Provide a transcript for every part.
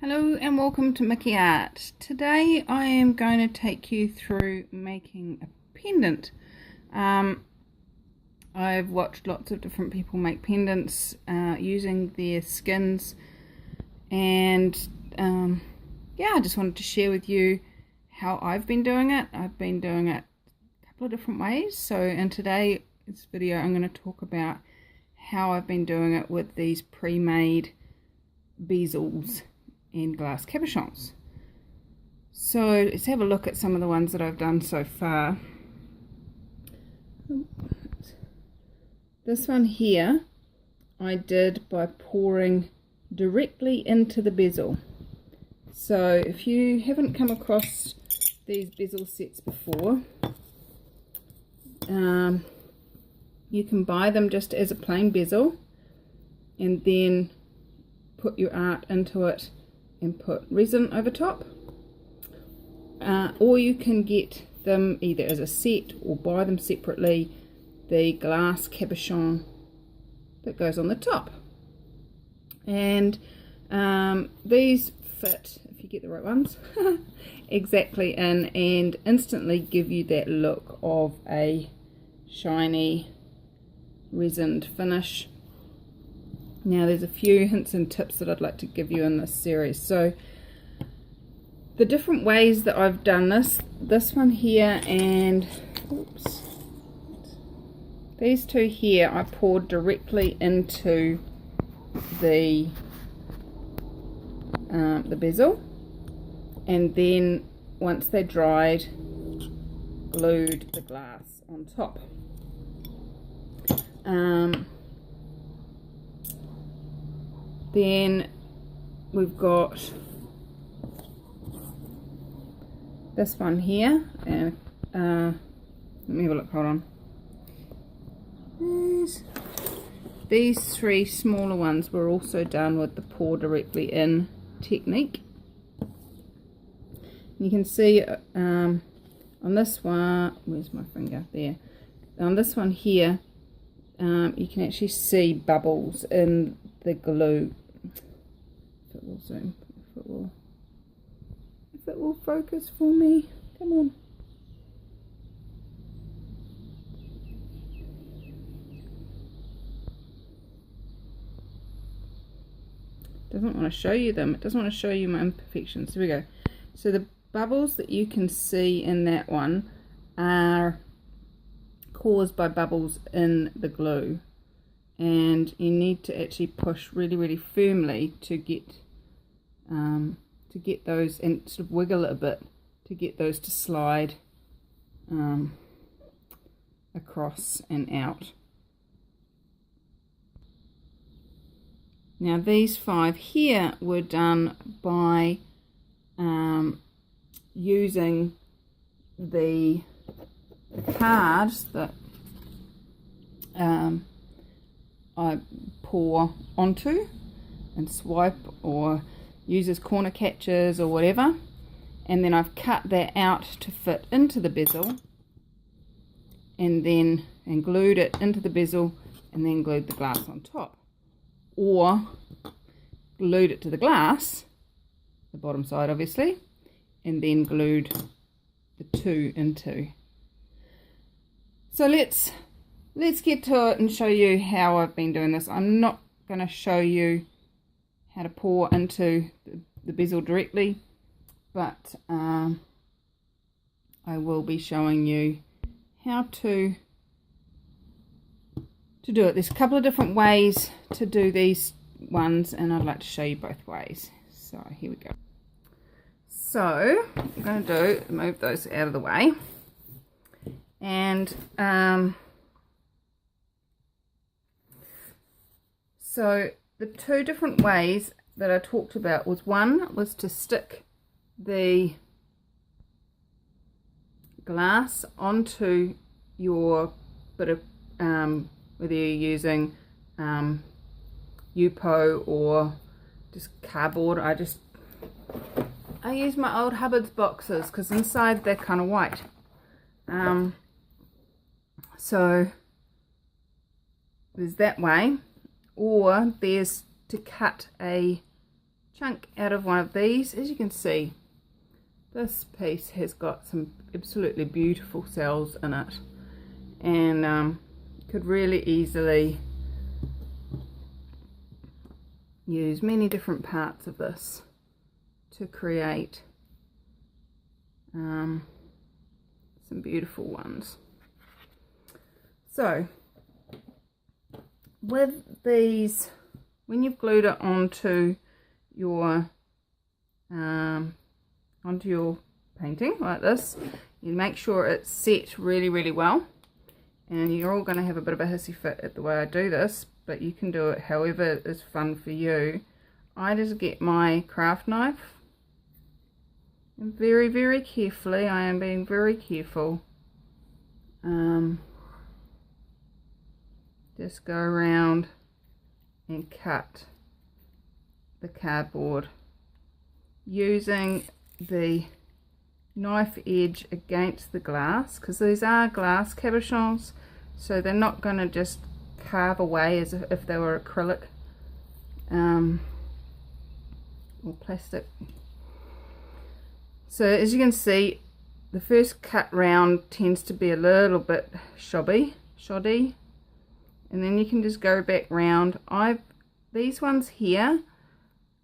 Hello and welcome to Mickey Art. Today I am going to take you through making a pendant. I've watched lots of different people make pendants using their skins, and yeah, I just wanted to share with you how I've been doing it. I've been doing it a couple of different ways. So in today's video I'm going to talk about how I've been doing it with these pre-made bezels and glass cabachons. So let's have a look at some of the ones that I've done so far. This one here I did by pouring directly into the bezel. So if you haven't come across these bezel sets before, you can buy them just as a plain bezel and then put your art into it and put resin over top, or you can get them either as a set or buy them separately, the glass cabachon that goes on the top. And these fit, if you get the right ones, exactly in and instantly give you that look of a shiny resined finish. Now there's a few hints and tips that I'd like to give you in this series. So the different ways that I've done this one here and oops, these two here, I poured directly into the bezel, and then once they dried, glued the glass on top. Then we've got this one here, and let me have a look, hold on. These three smaller ones were also done with the pour directly in technique. You can see on this one, where's my finger? There. On this one here, you can actually see bubbles in the glue. If it will zoom, if it will focus for me, come on. Doesn't want to show you them. It doesn't want to show you my imperfections. Here we go. So the bubbles that you can see in that one are caused by bubbles in the glue, and you need to actually push really firmly to get those, and sort of wiggle it a bit to get those to slide across and out. Now these five here were done by using the cards that I pour onto and swipe or use as corner catches or whatever, and then I've cut that out to fit into the bezel, and glued it into the bezel, and then glued the glass on top, or glued it to the glass, the bottom side obviously, and then glued the two into. So let's get to it and show you how I've been doing this. I'm not going to show you how to pour into the bezel directly, but I will be showing you how to do it. There's a couple of different ways to do these ones, and I'd like to show you both ways. So here we go. So what I'm going to do is move those out of the way, and so the two different ways that I talked about was, one was to stick the glass onto your bit of whether you're using Yupo or just cardboard. I use my old Hubbard's boxes because inside they're kind of white. So there's that way, or there's to cut a chunk out of one of these. As you can see, this piece has got some absolutely beautiful cells in it, and could really easily use many different parts of this to create some beautiful ones. So with these, when you've glued it onto your painting like this, you make sure it's set really well, and you're all going to have a bit of a hissy fit at the way I do this, but you can do it however is fun for you. I just get my craft knife and very carefully, I am being very careful, just go around and cut the cardboard using the knife edge against the glass, because these are glass cabachons, so they're not going to just carve away as if they were acrylic or plastic. So as you can see, the first cut round tends to be a little bit shoddy, and then you can just go back round. These ones here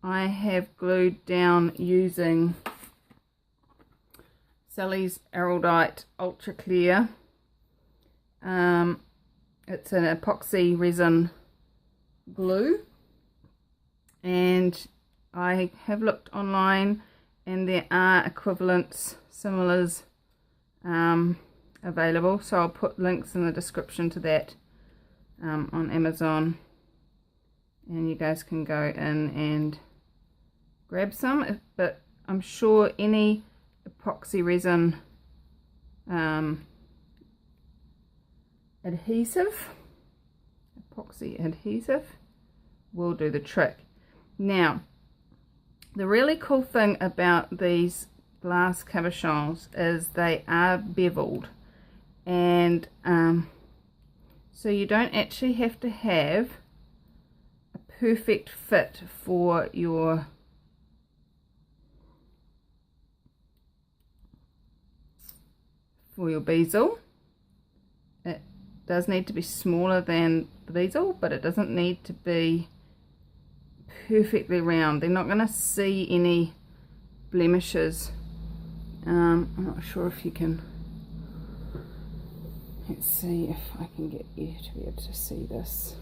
I have glued down using Sally's Eraldite Ultra Clear. It's an epoxy resin glue, and I have looked online and there are equivalents, similars available, so I'll put links in the description to that on Amazon, and you guys can go in and grab some. But I'm sure any epoxy resin epoxy adhesive will do the trick. Now, the really cool thing about these glass cabachons is they are beveled, and so you don't actually have to have a perfect fit for your bezel. It does need to be smaller than the bezel, but it doesn't need to be perfectly round. They're not going to see any blemishes. I'm not sure if you can, let's see if I can get you to be able to see this.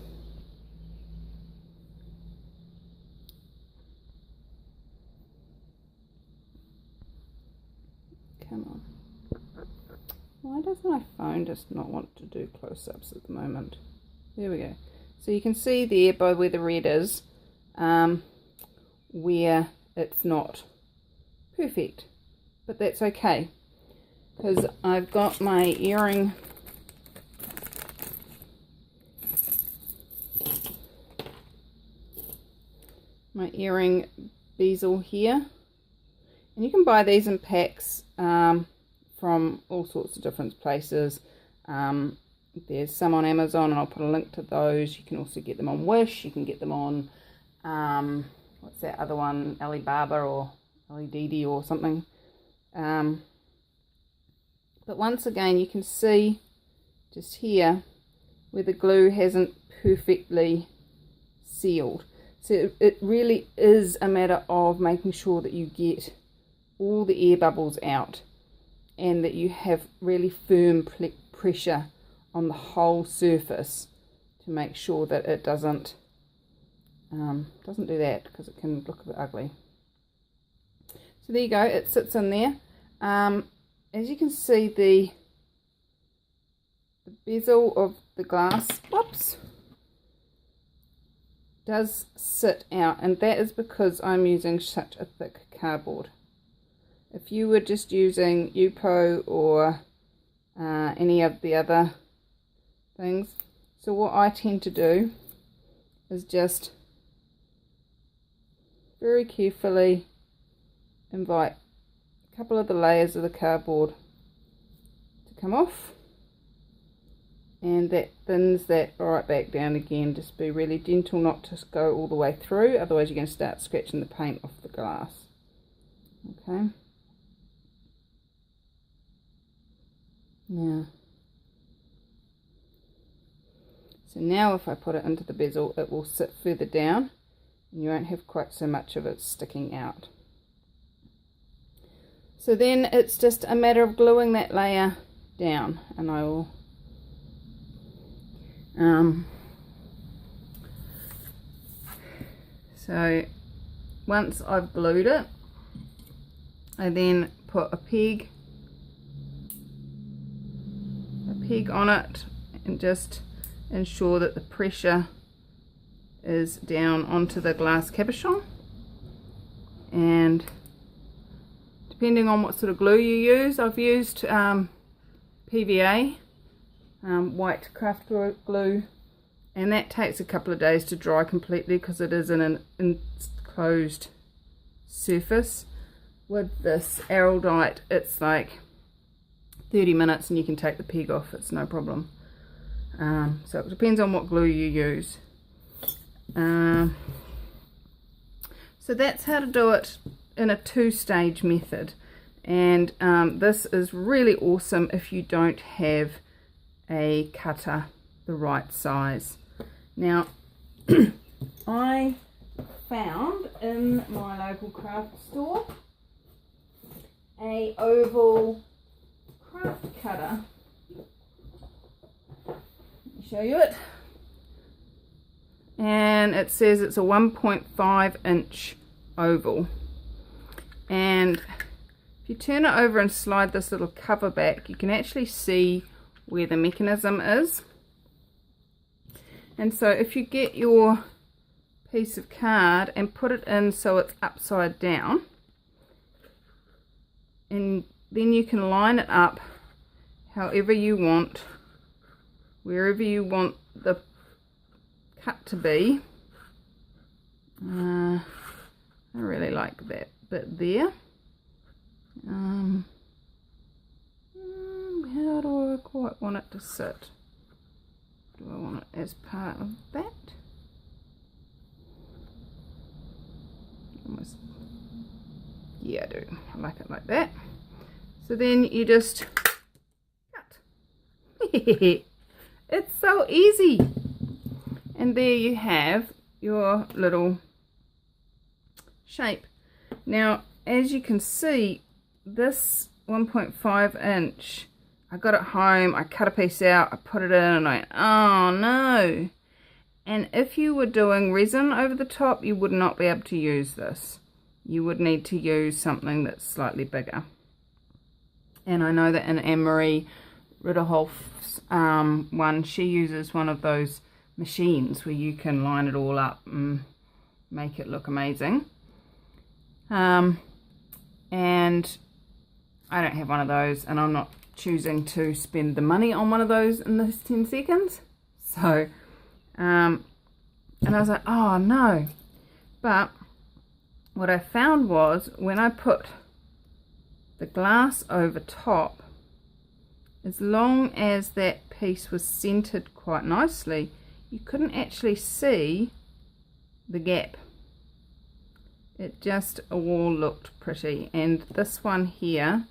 Come on. Why does my phone just not want to do close-ups at the moment? There we go. So you can see there by where the red is, where it's not perfect, but that's okay, because I've got my earring bezel here, and you can buy these in packs from all sorts of different places. There's some on Amazon, and I'll put a link to those. You can also get them on Wish. You can get them on what's that other one, Alibaba or Alididi or something. But once again, you can see just here where the glue hasn't perfectly sealed. So it really is a matter of making sure that you get all the air bubbles out, and that you have really firm pressure on the whole surface to make sure that it doesn't do that, because it can look a bit ugly. So there you go, it sits in there. As you can see, the bezel of the glass, whoops, does sit out, and that is because I'm using such a thick cardboard. If you were just using Yupo or any of the other things, so what I tend to do is just very carefully invite a couple of the layers of the cardboard to come off, and that thins that right back down again. Just be really gentle not to go all the way through, otherwise you're going to start scratching the paint off the glass. Okay. Now, so now if I put it into the bezel, it will sit further down and you won't have quite so much of it sticking out. So then it's just a matter of gluing that layer down, and I will so once I've glued it, I then put a peg on it and just ensure that the pressure is down onto the glass cabochon, and depending on what sort of glue you use, I've used PVA, white craft glue, and that takes a couple of days to dry completely because it is an enclosed surface. With this Acrylic, it's like 30 minutes and you can take the peg off, it's no problem. So it depends on what glue you use. So that's how to do it in a two-stage method, and this is really awesome if you don't have a cutter the right size. Now I found in my local craft store a oval craft cutter. Let me show you it. And it says it's a 1.5 inch oval, and if you turn it over and slide this little cover back, you can actually see where the mechanism is. And so if you get your piece of card and put it in so it's upside down, and then you can line it up however you want, wherever you want the cut to be. I really like that bit there. How do I quite want it to sit? Do I want it as part of that? Almost. Yeah, I do. I like it like that. So then you just cut. It's so easy. And there you have your little shape. Now, as you can see, this 1.5 inch, I got it home, I cut a piece out, I put it in, and I went, oh no. And if you were doing resin over the top, you would not be able to use this. You would need to use something that's slightly bigger. And I know that in Anne-Marie Ritterhoff's one, she uses one of those machines where you can line it all up and make it look amazing. And I don't have one of those, and I'm not choosing to spend the money on one of those in this 10 seconds. So and I was like, oh no. But what I found was when I put the glass over top, as long as that piece was centered quite nicely, you couldn't actually see the gap. It just all looked pretty. And this one here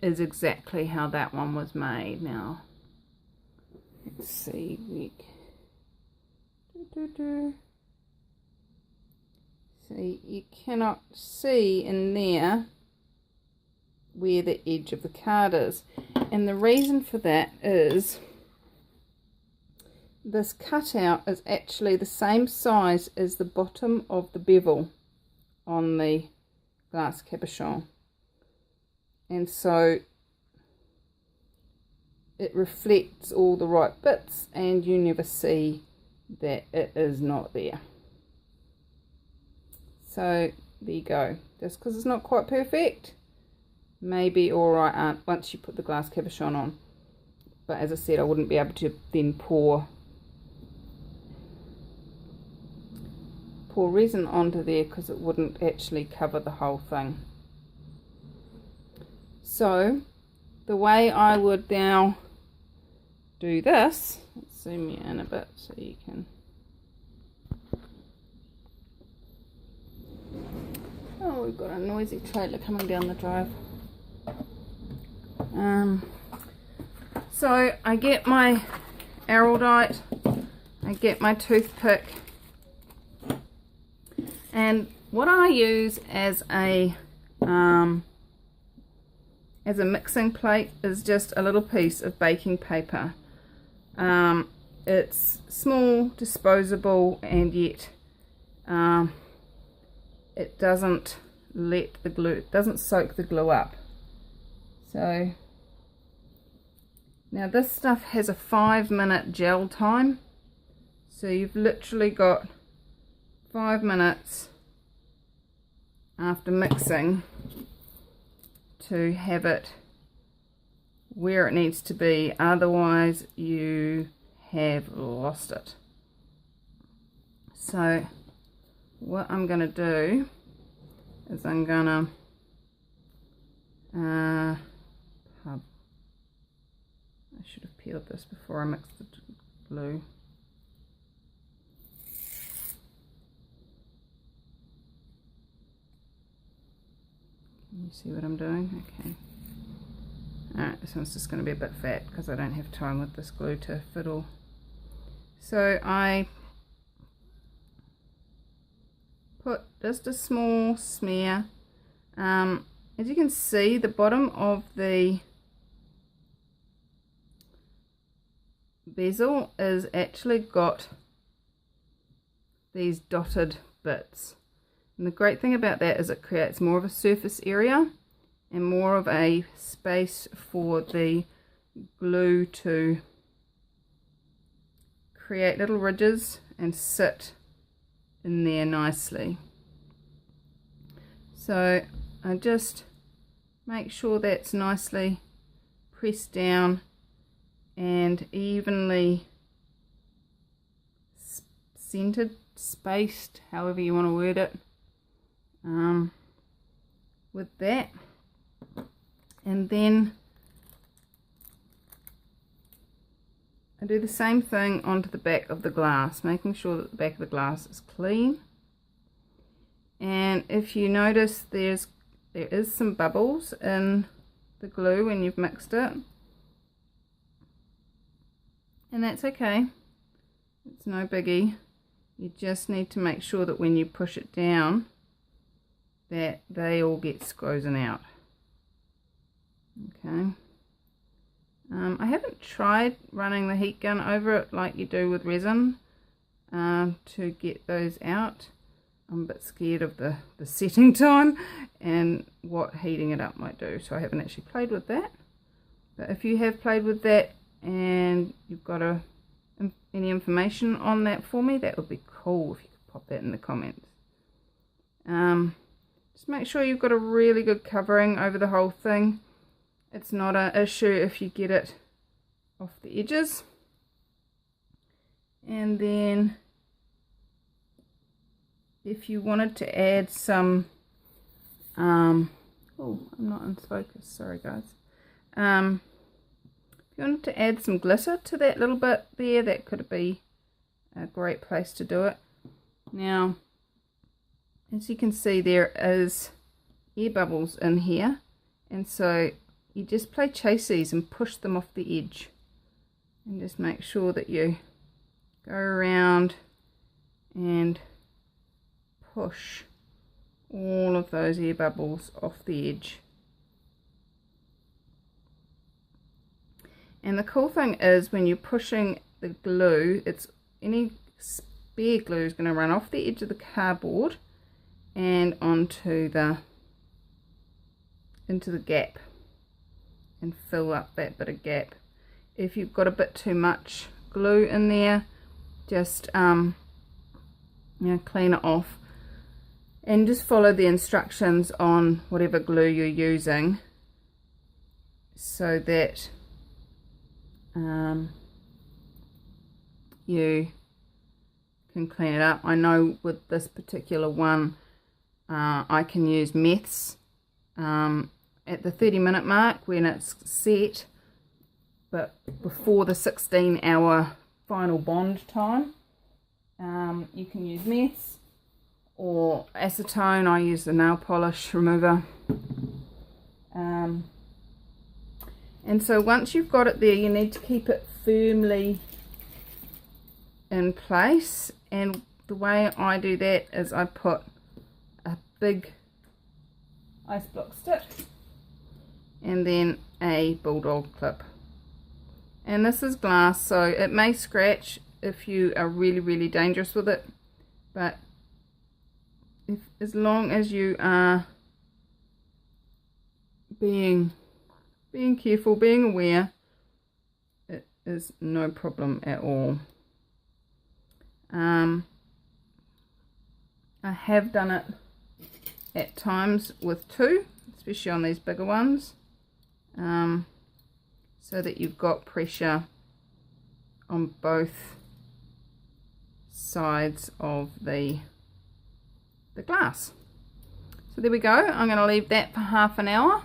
is exactly how that one was made. Now let's see, see, you cannot see in there where the edge of the card is, and the reason for that is this cutout is actually the same size as the bottom of the bevel on the glass cabochon, and so it reflects all the right bits and you never see that it is not there. So there you go. Just because it's not quite perfect, maybe alright once you put the glass cabochon on, but as I said, I wouldn't be able to then pour resin onto there because it wouldn't actually cover the whole thing. So the way I would now do this, let's zoom you in a bit so you can. Oh, we've got a noisy trailer coming down the drive. So I get my Acrylic, I get my toothpick, and what I use as a mixing plate is just a little piece of baking paper. It's small, disposable, and yet it doesn't let the glue, it doesn't soak the glue up. So now this stuff has a 5-minute gel time, so you've literally got 5 minutes after mixing to have it where it needs to be, otherwise you have lost it. So what I'm going to do is I'm going to I should have peeled this before I mixed the glue. Can you see what I'm doing? Okay. Alright, this one's just going to be a bit fat because I don't have time with this glue to fiddle. So I put just a small smear. As you can see, the bottom of the bezel is actually got these dotted bits, and the great thing about that is it creates more of a surface area and more of a space for the glue to create little ridges and sit in there nicely. So I just make sure that's nicely pressed down and evenly centered, spaced, however you want to word it, with that. And then I do the same thing onto the back of the glass, making sure that the back of the glass is clean. And if you notice, there is some bubbles in the glue when you've mixed it, and that's okay, it's no biggie. You just need to make sure that when you push it down that they all get squozen out. Okay. I haven't tried running the heat gun over it like you do with resin to get those out. I'm a bit scared of the setting time and what heating it up might do, so I haven't actually played with that. But if you have played with that and you've got any information on that for me, that would be cool if you could pop that in the comments. Just make sure you've got a really good covering over the whole thing. It's not an issue if you get it off the edges. And then if you wanted to add some oh, I'm not in focus, sorry guys. If you wanted to add some glitter to that little bit there, that could be a great place to do it. Now, as you can see, there is air bubbles in here, and so you just play chases and push them off the edge, and just make sure that you go around and push all of those air bubbles off the edge. And the cool thing is, when you're pushing the glue, any spare glue is going to run off the edge of the cardboard and onto into the gap and fill up that bit of gap. If you've got a bit too much glue in there, just clean it off and just follow the instructions on whatever glue you're using, so that you can clean it up. I know with this particular one, I can use meths at the 30-minute mark when it's set. but before the 16-hour final bond time. You can use meths or acetone. I use the nail polish remover. And so once you've got it there, you need to keep it firmly in place, and the way I do that is I put a big ice block stick and then a bulldog clip, and this is glass, so it may scratch if you are really dangerous with it, but as long as you are being careful, being aware, it is no problem at all. I have done it at times with two, especially on these bigger ones, so that you've got pressure on both sides of the glass. So there we go. I'm going to leave that for half an hour,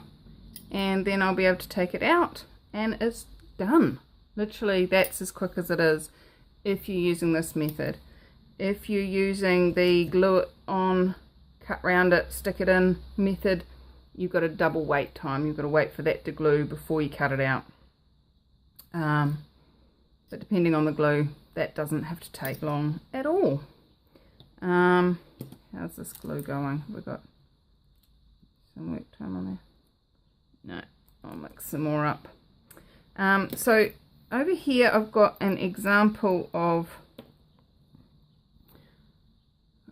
and then I'll be able to take it out and it's done. Literally, that's as quick as it is if you're using this method. If you're using the glue it on, cut round it, stick it in method, you've got a double wait time. You've got to wait for that to glue before you cut it out. But depending on the glue, that doesn't have to take long at all. How's this glue going? We've got some work time on there. No, I'll mix some more up. So over here I've got an example of,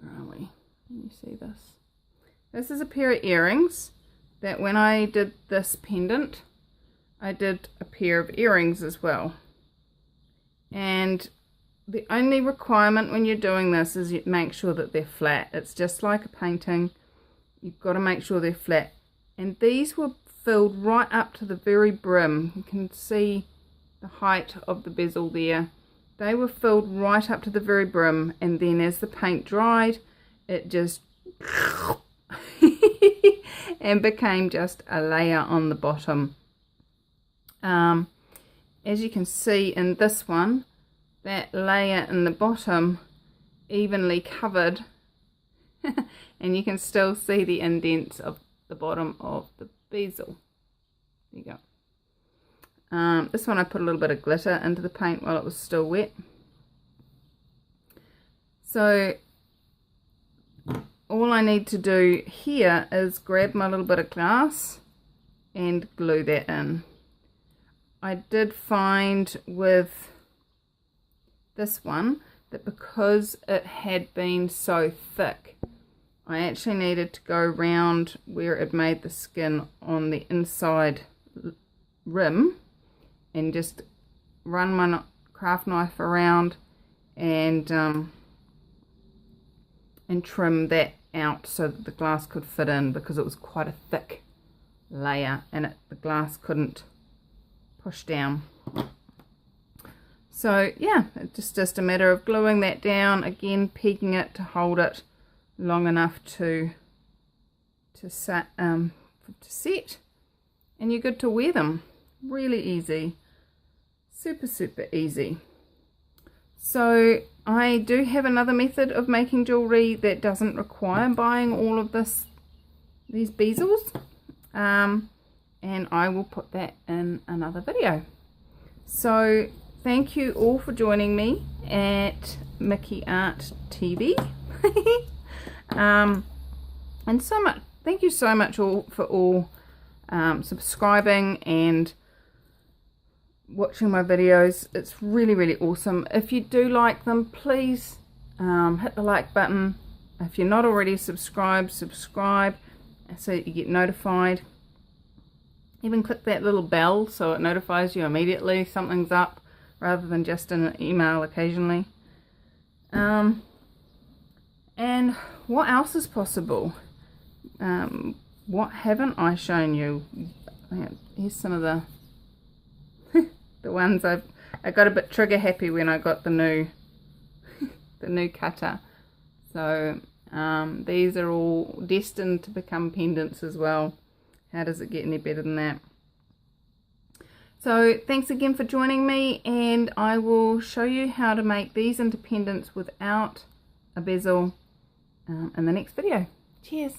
where are we? Can you see this? This is a pair of earrings that when I did this pendant, I did a pair of earrings as well. And the only requirement when you're doing this is you make sure that they're flat. It's just like a painting. You've got to make sure they're flat. And these were filled right up to the very brim. You can see the height of the bezel there. They were filled right up to the very brim, and then as the paint dried, it just and became just a layer on the bottom. As you can see in this one, that layer in the bottom evenly covered and you can still see the indents of the bottom of the bezel. There you go. This one I put a little bit of glitter into the paint while it was still wet. So all I need to do here is grab my little bit of glass and glue that in. I did find with this one that because it had been so thick, I actually needed to go around where it made the skin on the inside rim and just run my craft knife around and trim that out so that the glass could fit in, because it was quite a thick layer and the glass couldn't push down. So yeah, it's just a matter of gluing that down, again pegging it to hold it long enough to set, and you're good to wear them. Really easy, super easy. So I do have another method of making jewelry that doesn't require buying all of these bezels, and I will put that in another video. So thank you all for joining me at Mickey Art TV. And so much, thank you so much all for subscribing and watching my videos. It's really awesome. If you do like them, please hit the like button. If you're not already subscribed, subscribe so that you get notified. Even click that little bell so it notifies you immediately something's up, rather than just an email occasionally. And what else is possible? What haven't I shown you? Here's some of the the ones I got a bit trigger happy when I got the new the new cutter. So these are all destined to become pendants as well. How does it get any better than that? So So thanks again for joining me, and I will show you how to make these into pendants without a bezel in the next video. Cheers!